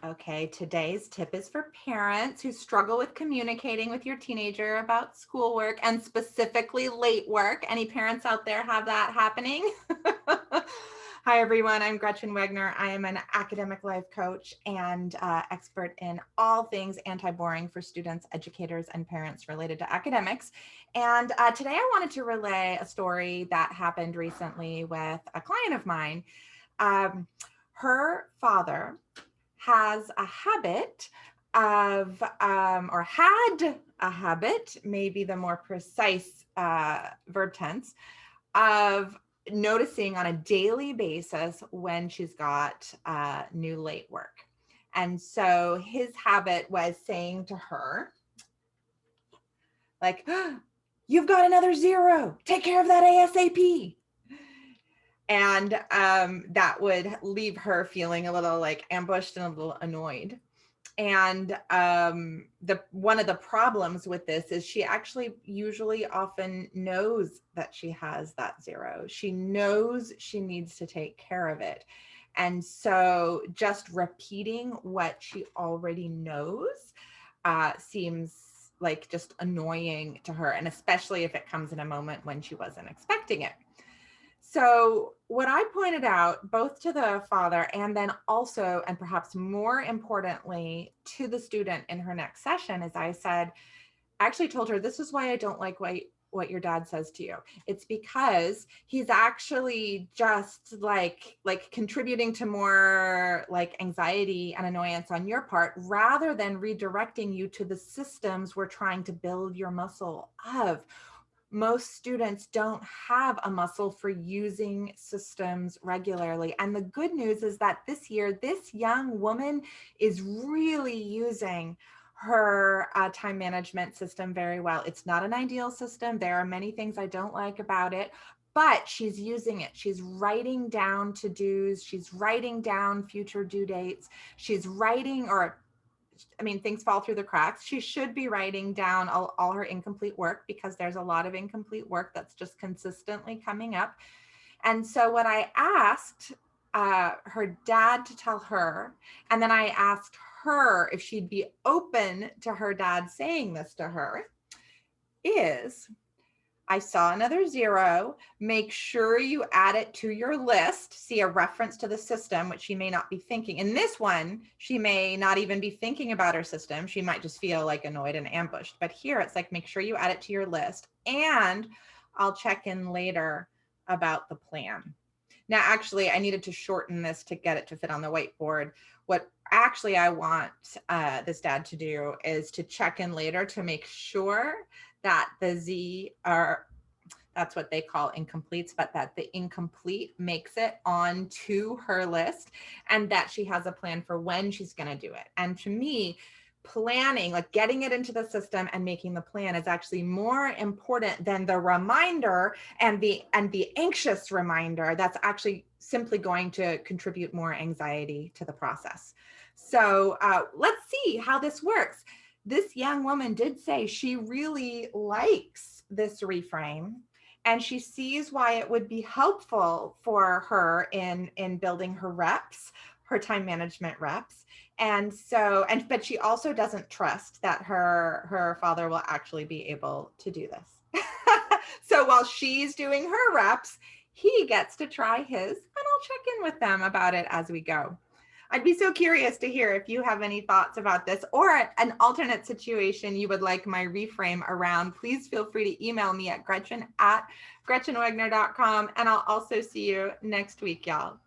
Okay, today's tip is for parents who struggle with communicating with your teenager about schoolwork and specifically late work. Any parents out there have that happening? Hi, everyone. I'm Gretchen Wegner. I am an academic life coach and expert in all things anti-boring for students, educators, and parents related to academics. And today I wanted to relay a story that happened recently with a client of mine. Her father has a habit of, or had a habit, maybe the more precise verb tense, of noticing on a daily basis when she's got new late work. And so his habit was saying to her, like, "You've got another zero. Take care of that ASAP." And that would leave her feeling a little like ambushed and a little annoyed. And the one of the problems with this is she actually usually often knows that she has that zero. She knows she needs to take care of it. And so just repeating what she already knows seems like just annoying to her. And especially if it comes in a moment when she wasn't expecting it. So, what I pointed out both to the father and then also, and perhaps more importantly, to the student in her next session, is I said, I actually told her, this is why I don't like what your dad says to you. It's because he's actually just like contributing to more like anxiety and annoyance on your part rather than redirecting you to the systems we're trying to build your muscle of. Most students don't have a muscle for using systems regularly. And the good news is that this year, this young woman is really using her time management system very well. It's not an ideal system. There are many things I don't like about it, but she's using it. She's writing down to-dos. She's writing down future due dates. She's writing, or I mean, things fall through the cracks. She should be writing down all her incomplete work because there's a lot of incomplete work that's just consistently coming up. And so what I asked her dad to tell her, and then I asked her if she'd be open to her dad saying this to her, is I saw another zero. Make sure you add it to your list. See a reference to the system, which she may not be thinking. In this one, she may not even be thinking about her system. She might just feel like annoyed and ambushed. But here it's like, make sure you add it to your list. And I'll check in later about the plan. Now, actually, I needed to shorten this to get it to fit on the whiteboard. What actually I want this dad to do is to check in later to make sure that the Z are, that's what they call incompletes, but that the incomplete makes it onto her list and that she has a plan for when she's going to do it. And to me, planning, like getting it into the system and making the plan, is actually more important than the reminder and the anxious reminder that's actually simply going to contribute more anxiety to the process. So let's see how this works. This young woman did say she really likes this reframe and she sees why it would be helpful for her in building her reps, her time management reps. And so, but she also doesn't trust that her father will actually be able to do this. So while she's doing her reps, he gets to try his, and I'll check in with them about it as we go. I'd be so curious to hear if you have any thoughts about this or an alternate situation you would like my reframe around. Please feel free to email me at gretchen@gretchenwegner.com, and I'll also see you next week, y'all.